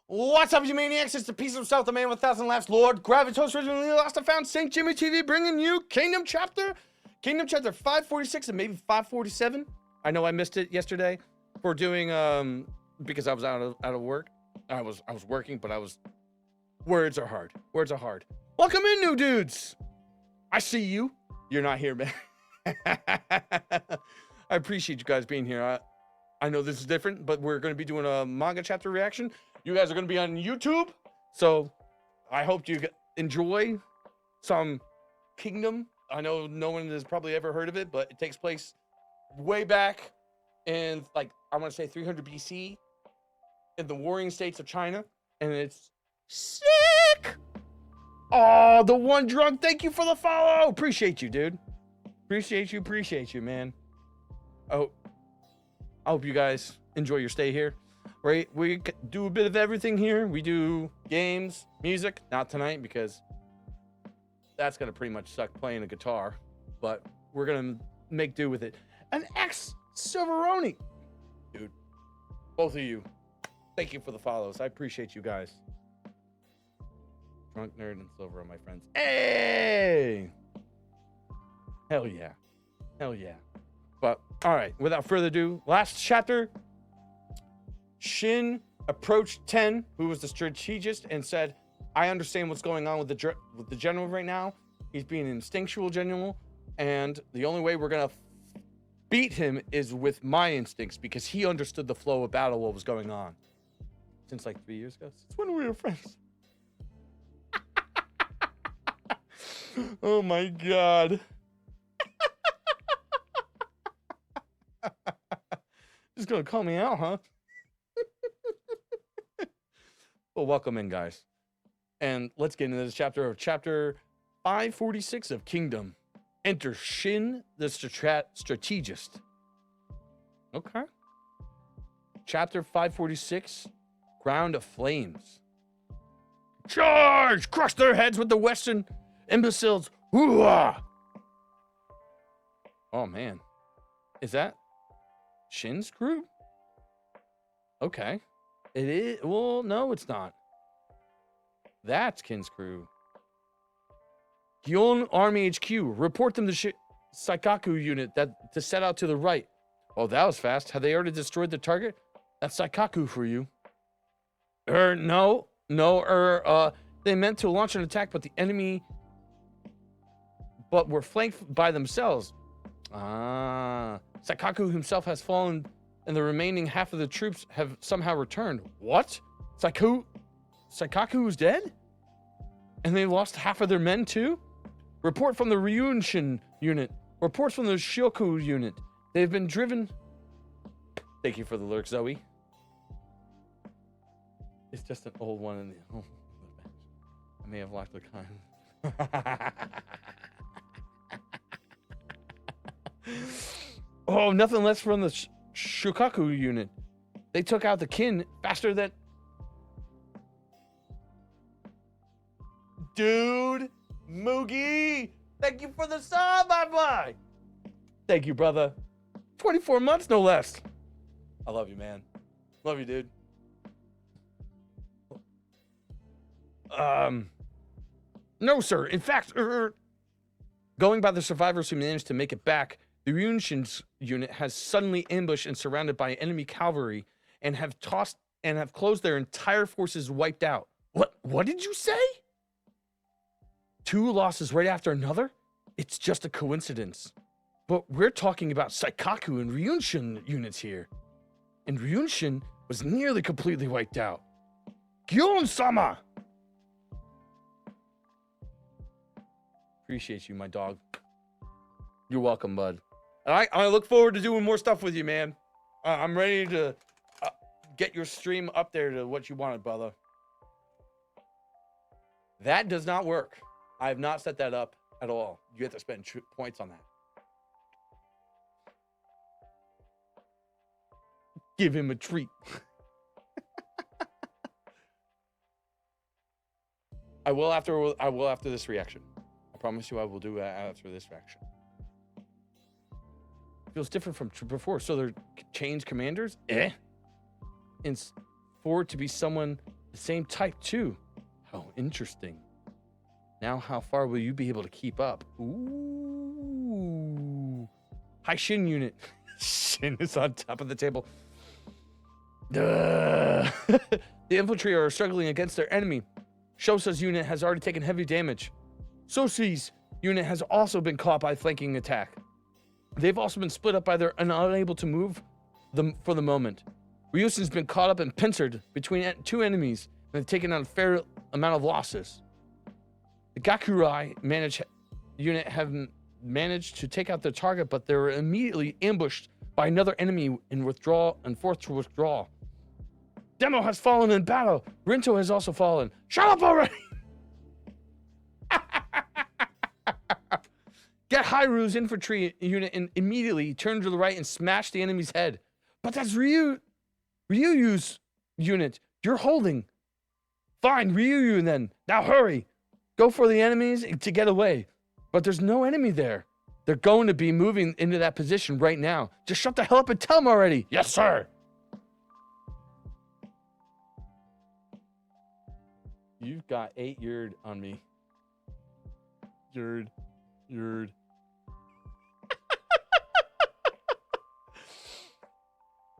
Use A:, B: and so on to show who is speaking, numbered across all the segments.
A: What's up, you maniacs? It's the Piece of Himself, the man with 1,000 laughs, Lord Gravitos, originally lost and found, St. Jimmy TV, bringing you Kingdom Chapter 546 and maybe 547. I know I missed it yesterday for doing because I was out of work. I was working, but words are hard. Words are hard. Welcome in, new dudes. I see you. You're not here, man. I appreciate you guys being here. I know this is different, but we're going to be doing a manga chapter reaction. You guys are going to be on YouTube, so I hope you enjoy some Kingdom. I know no one has probably ever heard of it, but it takes place way back in, like, I want to say 300 BC in the warring states of China, and it's sick. Oh, the one drunk, thank you for the follow. Appreciate you, dude. Appreciate you, man. Oh, I hope you guys enjoy your stay here. Right, we do a bit of everything here. We do games, music, not tonight because that's gonna pretty much suck playing a guitar, but we're gonna make do with it. An ex-Silveroni, dude, both of you, thank you for the follows. I appreciate you guys. Drunk Nerd and Silver, my friends. Hey, hell yeah. But all right, without further ado, last chapter. Shin approached Ten, who was the strategist, and said, I understand what's going on with the general right now. He's being an instinctual general, and the only way we're going to beat him is with my instincts, because he understood the flow of battle, what was going on. Since like 3 years ago. Since when we were friends. Oh my God. Just going to call me out, huh? Well, welcome in, guys. And let's get into this chapter 546 of Kingdom. Enter Shin, the strategist. Okay. Chapter 546, Ground of Flames. Charge! Crush their heads with the Western imbeciles. Hoo-ah! Oh, man. Is that Shin's crew? Okay. It is. Well, no, it's not. That's Kin's crew. gyou'un Army HQ. Report them to Saikaku unit to set out to the right. Oh, that was fast. Have they already destroyed the target? That's Saikaku for you. No. They meant to launch an attack, but the enemy were flanked by themselves. Saikaku himself has fallen, and the remaining half of the troops have somehow returned. What? Saikaku is dead? And they lost half of their men too? Report from the Ryunshin unit. Reports from the Shioku unit. They've been driven. Thank you for the lurk, Zoe. It's just an old one in the. Oh, I may have locked the kind. Oh, nothing less from the Shukaku unit. They took out the kin faster than... Dude, Moogie, thank you for the sub, bye-bye. Thank you, brother. 24 months, no less. I love you, man. Love you, dude. No, sir. In fact, going by the survivors who managed to make it back, the Ryunshin's unit has suddenly ambushed and surrounded by enemy cavalry and have closed their entire forces wiped out. What did you say? 2 losses right after another? It's just a coincidence. But we're talking about Saikaku and Ryunshin units here. And Ryunshin was nearly completely wiped out. gyou'un-sama! Appreciate you, my dog. You're welcome, bud. I look forward to doing more stuff with you, man. I'm ready to get your stream up there to what you wanted, brother. That does not work. I have not set that up at all. You have to spend points on that. Give him a treat. I will after this reaction. promise you I will do that after this action. Feels different from before. So they're changed commanders? And for it to be someone the same type too. How interesting. Now how far will you be able to keep up? Ooh. High Shin unit. Shin is on top of the table. The infantry are struggling against their enemy. Shosa's unit has already taken heavy damage. Soshi's unit has also been caught by flanking attack. They've also been split up by their unable to move for the moment. Ryusen's been caught up and pincered between two enemies and have taken on a fair amount of losses. The Gakurai unit have managed to take out their target, but they were immediately ambushed by another enemy and forced to withdraw. Demo has fallen in battle. Rinto has also fallen. Shut up already! Get Hairu's infantry unit and immediately turn to the right and smash the enemy's head. But that's Ryu's unit. You're holding. Fine, Ryu then. Now hurry. Go for the enemies to get away. But there's no enemy there. They're going to be moving into that position right now. Just shut the hell up and tell them already. Yes, sir. You've got 8 yurd on me. Yurd.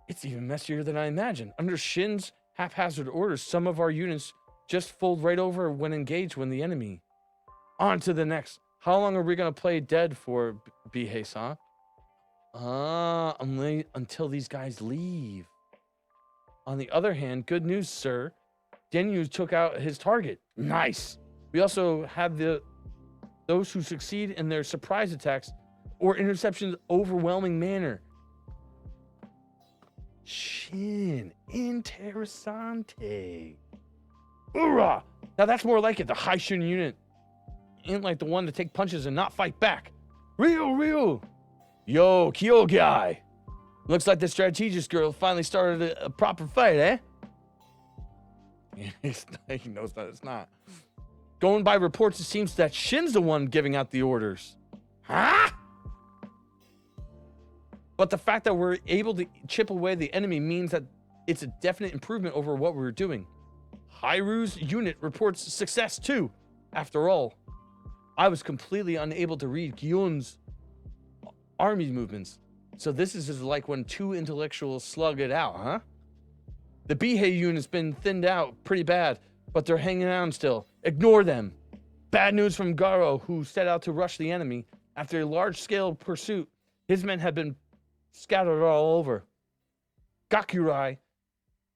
A: It's even messier than I imagined. Under Shin's haphazard orders, some of our units just fold right over when engaged when the enemy. On to the next. How long are we going to play dead for, Bihei-san? Until these guys leave. On the other hand, good news, sir. Denyu took out his target. Nice. We also have those who succeed in their surprise attacks or interceptions overwhelming manner. Shin. Interessante. Hoorah! Now that's more like it. The High Shin unit ain't like the one to take punches and not fight back. Ryu! Yo, Kyo guy. Looks like the strategist girl finally started a proper fight, eh? He knows that it's not. Going by reports, it seems that Shin's the one giving out the orders. Huh? But the fact that we're able to chip away the enemy means that it's a definite improvement over what we were doing. Hairu's unit reports success too. After all, I was completely unable to read gyou'un's army movements. So this is just like when two intellectuals slug it out, huh? The Bihei unit's been thinned out pretty bad, but they're hanging on still. Ignore them. Bad news from Garo, who set out to rush the enemy. After a large-scale pursuit, his men had been scattered all over. Gakurai,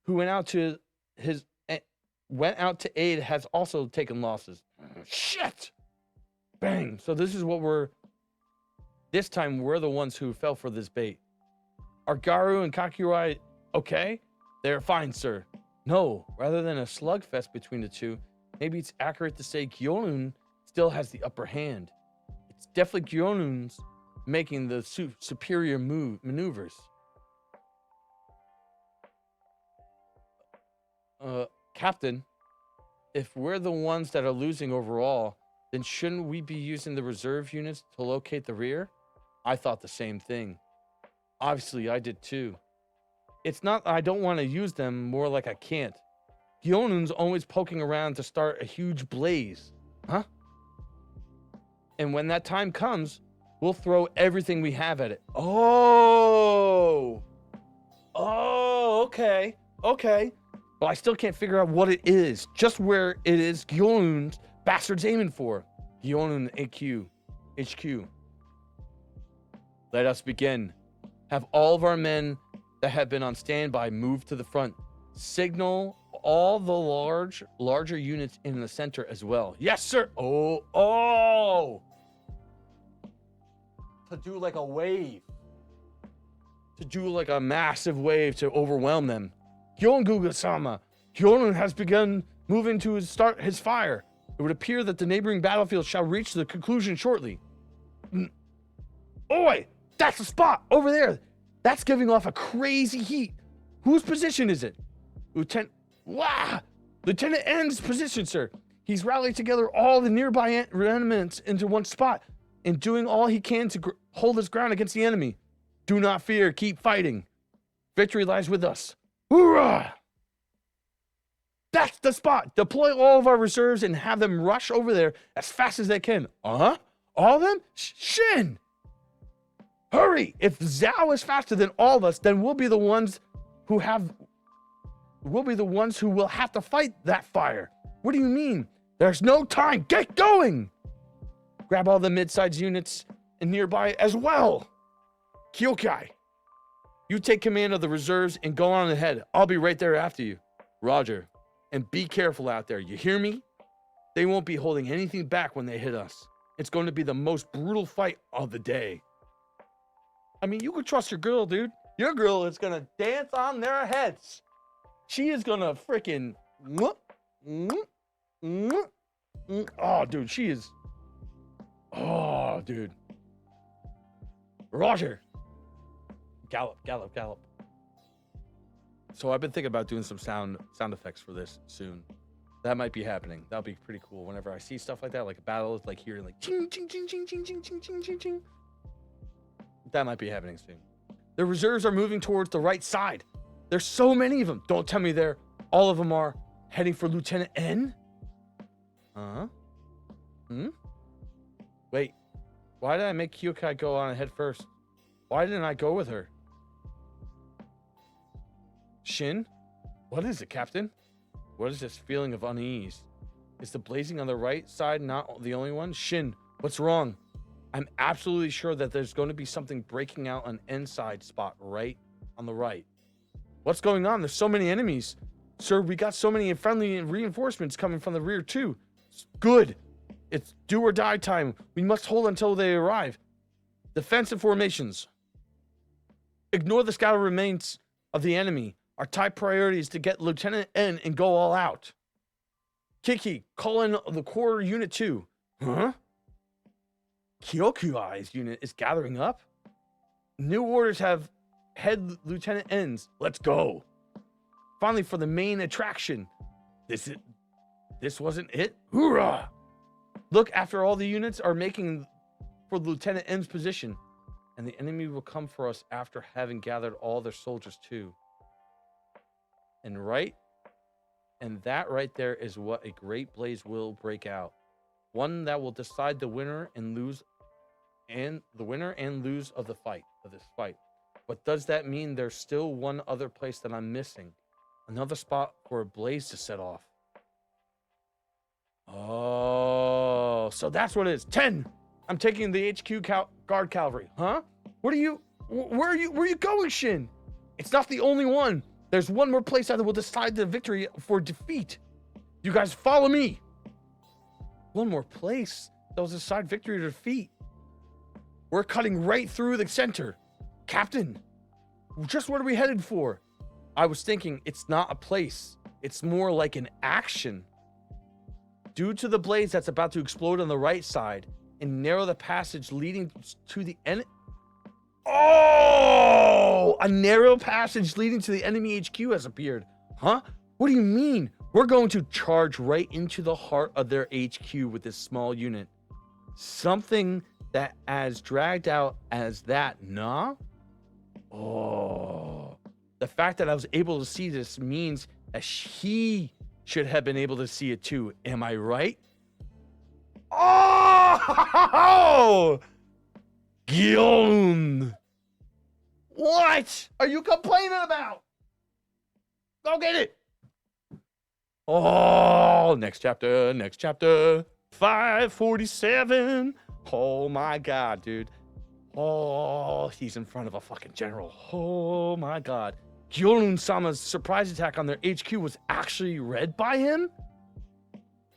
A: who went out to aid, has also taken losses. Shit! Bang! So this time we're the ones who fell for this bait. Are Garu and Gakurai okay? They're fine, sir. No, rather than a slugfest between the two, maybe it's accurate to say gyou'un still has the upper hand. It's definitely gyou'un's making the superior maneuvers. Captain, if we're the ones that are losing overall, then shouldn't we be using the reserve units to locate the rear? I thought the same thing. Obviously, I did too. It's not I don't want to use them, more like I can't. gyou'un's always poking around to start a huge blaze. Huh? And when that time comes, we'll throw everything we have at it. Oh, okay. But I still can't figure out what it is. Just where it is gyou'un's bastards aiming for. gyou'un HQ. Let us begin. Have all of our men that have been on standby move to the front. Signal all the larger units in the center as well. Yes, sir. Oh. To do like a wave. To do like a massive wave to overwhelm them. Gyou'un-guga-sama. gyou'un has begun moving to start his fire. It would appear that the neighboring battlefield shall reach the conclusion shortly. Oi! That's the spot over there. That's giving off a crazy heat. Whose position is it? Lieutenant N's position, sir. He's rallied together all the nearby elements into one spot and doing all he can to hold his ground against the enemy. Do not fear. Keep fighting. Victory lies with us. Hoorah! That's the spot. Deploy all of our reserves and have them rush over there as fast as they can. All of them? Shin! Hurry! If Zhao is faster than all of us, then we'll be the ones who will have to fight that fire. What do you mean? There's no time. Get going! Grab all the mid-sized units and nearby as well. Kyokai, you take command of the reserves and go on ahead. I'll be right there after you. Roger. And be careful out there. You hear me? They won't be holding anything back when they hit us. It's going to be the most brutal fight of the day. I mean, you can trust your girl, dude. Your girl is going to dance on their heads. She is going to freaking... Oh, dude, she is... Oh, dude. Roger. Gallop, gallop, gallop. So I've been thinking about doing some sound effects for this soon. That might be happening. That'll be pretty cool. Whenever I see stuff like that, like a battle, like hearing like ching, ching, ching, ching, ching, ching, ching, ching, ching, ching. That might be happening soon. The reserves are moving towards the right side. There's so many of them. Don't tell me all of them are heading for Lieutenant N? Wait, why did I make Kyokai go on ahead first? Why didn't I go with her? Shin? What is it, Captain? What is this feeling of unease? Is the blazing on the right side not the only one? Shin, what's wrong? I'm absolutely sure that there's going to be something breaking out on inside spot right on the right. What's going on? There's so many enemies. Sir, we got so many friendly reinforcements coming from the rear too. Good. It's do or die time. We must hold until they arrive. Defensive formations. Ignore the scattered remains of the enemy. Our top priority is to get Lieutenant N and go all out. Kiki, call in the core unit 2. Kyokuai's unit is gathering up. New orders have head Lieutenant N's. Let's go. Finally, for the main attraction. This wasn't it? Hoorah! Look, after all the units are making for Lieutenant N's position, and the enemy will come for us after having gathered all their soldiers too. And that right there is what a great blaze will break out. One that will decide the winner and lose of this fight. But does that mean there's still one other place that I'm missing? Another spot for a blaze to set off. Oh, so that's what it is. 10. I'm taking the HQ guard cavalry. Huh? Where are you going, Shin? It's not the only one. There's one more place that will decide the victory for defeat. You guys follow me. One more place that will decide victory or defeat. We're cutting right through the center. Captain, just what are we headed for? I was thinking it's not a place. It's more like an action. Due to the blaze that's about to explode on the right side and narrow the passage leading to the end. Oh, a narrow passage leading to the enemy HQ has appeared. Huh? What do you mean? We're going to charge right into the heart of their HQ with this small unit. Something that as dragged out as that, nah? Oh, the fact that I was able to see this means that he should have been able to see it too. Am I right? Oh! Gyou'un! What are you complaining about? Go get it! Oh, next chapter. 547. Oh my god, dude. Oh, he's in front of a fucking general. Oh my god. Gyou'un-sama's surprise attack on their HQ was actually read by him?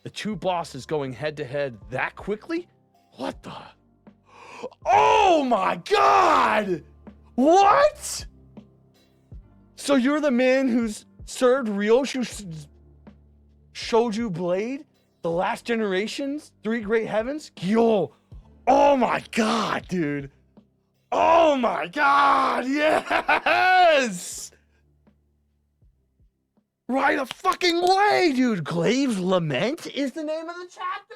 A: The two bosses going head to head that quickly? What the? Oh my god! What? So you're the man who's served Ryoshu's Shouju Blade? The Last Generations? Three Great Heavens? Yo! Oh my god, dude! Oh my god! Yes! Right a fucking way, dude. Glaive's Lament is the name of the chapter?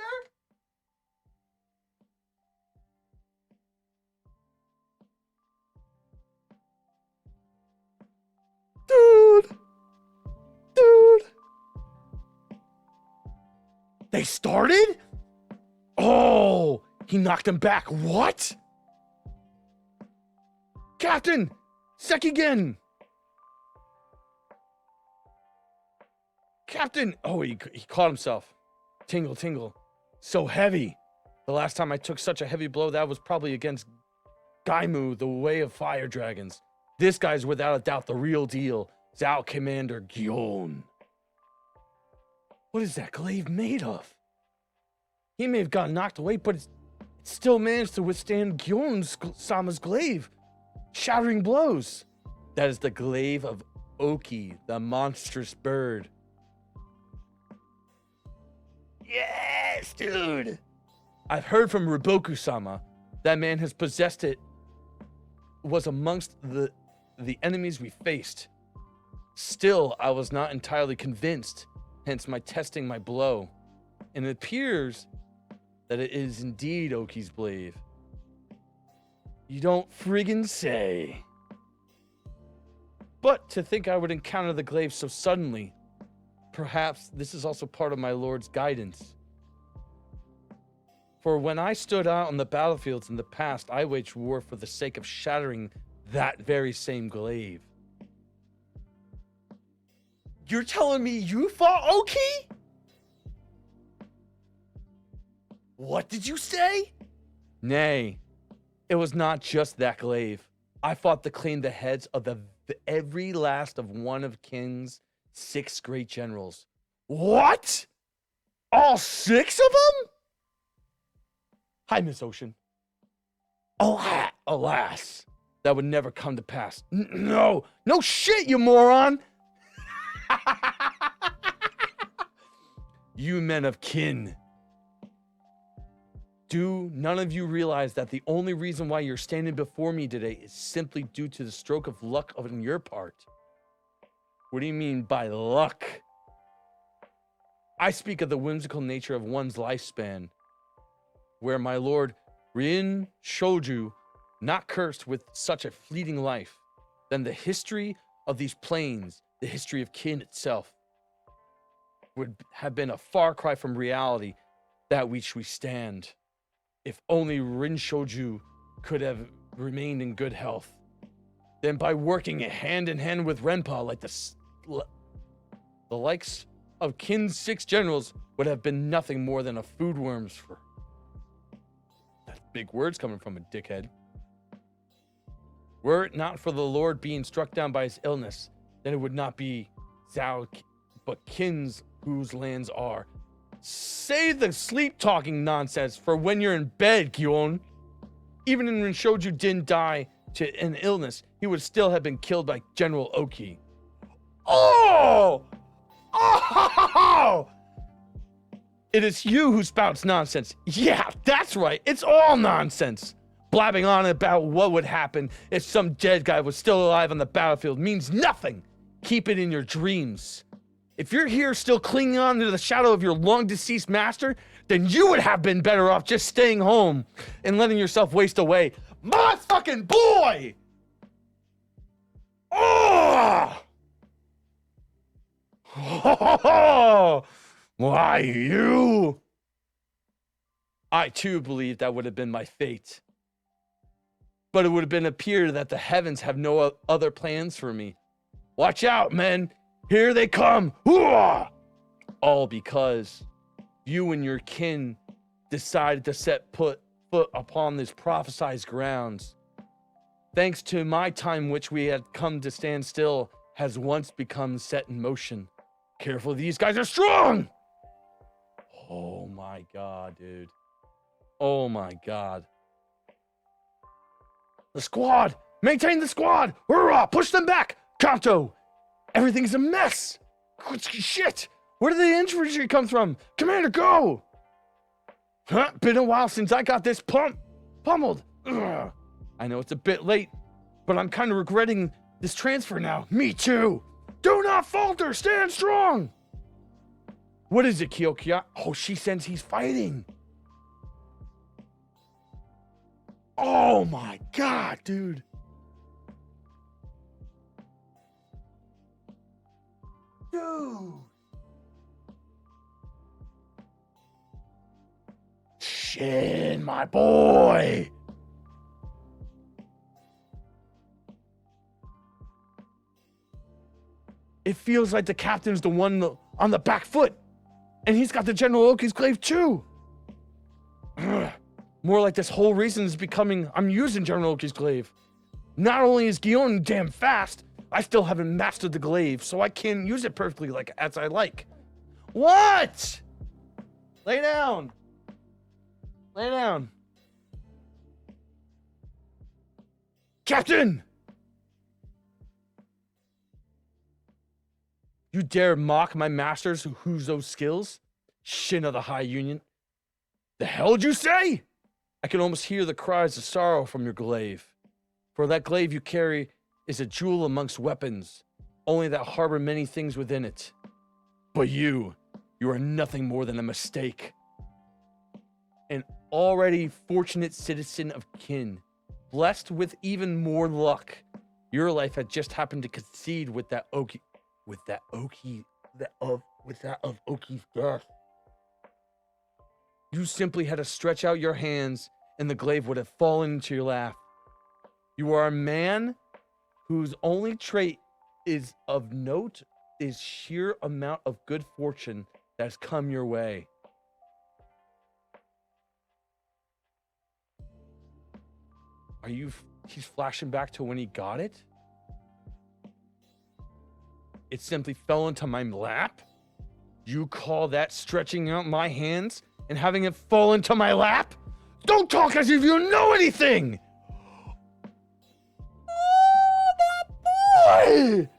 A: Dude. They started? Oh, he knocked him back. What? Captain, Sekigen. Captain. Oh, he caught himself. Tingle. So heavy. The last time I took such a heavy blow, that was probably against Gaimu, the Way of Fire Dragons. This guy's without a doubt the real deal. Zao Commander gyou'un. What is that glaive made of? He may have gotten knocked away, but it still managed to withstand gyou'un-sama's glaive. Shattering blows. That is the glaive of ouki, the monstrous bird. Yes, dude. I've heard from Riboku-sama. That man has possessed it. Was amongst the enemies we faced. Still, I was not entirely convinced, hence my testing my blow. And it appears that it is indeed Oki's glaive. You don't friggin' say. But to think I would encounter the glaive so suddenly, perhaps this is also part of my lord's guidance. For when I stood out on the battlefields in the past, I waged war for the sake of shattering that very same glaive. You're telling me you fought Ouki? What did you say? Nay, it was not just that glaive. I fought to claim the heads of the every last of one of King's 6 great generals. What? All 6 of them? Hi, Miss Ocean. Alas, that would never come to pass. No shit, you moron. You men of kin. Do none of you realize that the only reason why you're standing before me today is simply due to the stroke of luck on your part? What do you mean by luck? I speak of the whimsical nature of one's lifespan, where my lord Rin Shoju, not cursed with such a fleeting life, then the history of these plains, the history of kin itself, would have been a far cry from reality that which we stand. If only Rin Shoju could have remained in good health. Then by working hand in hand with Renpa, like the likes of Kin's 6 generals would have been nothing more than a food worms for... That's big words coming from a dickhead. Were it not for the Lord being struck down by his illness, then it would not be Zhao, but Kin's whose lands are. Say the sleep-talking nonsense for when you're in bed, gyou'un. Even if Rinshoju didn't die to an illness, he would still have been killed by General Ouki. Oh! It is you who spouts nonsense. Yeah, that's right. It's all nonsense. Blabbing on about what would happen if some dead guy was still alive on the battlefield means nothing. Keep it in your dreams. If you're here still clinging on to the shadow of your long-deceased master, then you would have been better off just staying home and letting yourself waste away. My fucking boy! Oh! Why you? I too believe that would have been my fate. But it would have been appeared that the heavens have no other plans for me. Watch out, men. Here they come. Hooah! All because you and your kin decided to set foot upon this prophesized grounds. Thanks to my time, which we had come to stand still, has once become set in motion. Careful, these guys are strong! Oh my god, dude. Oh my god. The squad! Maintain the squad! Hurrah! Push them back! Kanto! Everything's a mess! Shit! Where did the infantry come from? Commander, go! Huh? Been a while since I got this pummeled. Ugh. I know it's a bit late, but I'm kind of regretting this transfer now. Me too. Do not falter. Stand strong. What is it, Kyokia? Oh, she senses he's fighting. Oh my God, dude. Dude. Shin, my boy. It feels like the captain's the one on the back foot. And he's got the General Ouki's glaive too. Ugh. More like this whole reason is becoming I'm using General Ouki's glaive. Not only is gyou'un damn fast, I still haven't mastered the glaive, so I can't use it perfectly like as I like. What? Lay down. Lay down. Captain! You dare mock my masters who's those skills? Shin of the High Union. The hell'd you say? I can almost hear the cries of sorrow from your glaive. For that glaive you carry is a jewel amongst weapons, only that harbor many things within it. But you are nothing more than a mistake. An already fortunate citizen of Kin, blessed with even more luck. Your life had just happened to coincide with that of Ouki's death. You simply had to stretch out your hands and the glaive would have fallen into your lap. You are a man whose only trait is of note is sheer amount of good fortune that has come your way. He's flashing back to when he got it? It simply fell into my lap? You call that stretching out my hands and having it fall into my lap? Don't talk as if you know anything! Oh, my boy!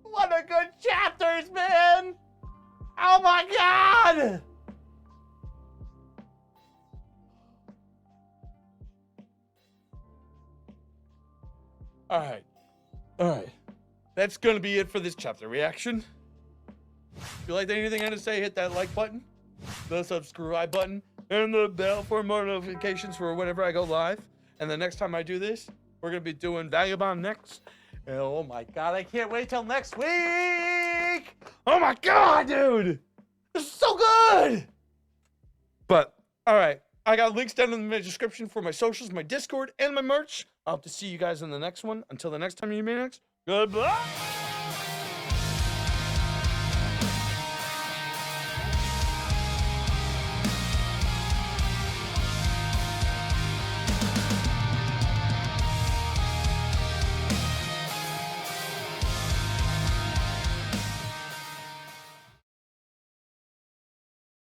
A: What a good chapters, man! Oh my God! All right. That's gonna be it for this chapter reaction. If you liked anything I had to say, hit that like button, the subscribe button, and the bell for more notifications for whenever I go live. And the next time I do this, we're gonna be doing Vagabond next. And oh my God, I can't wait till next week! Oh my God, dude! This is so good! But, all right. I got links down in the description for my socials, my Discord, and my merch. I'll have to see you guys in the next one. Until the next time you meet next, goodbye!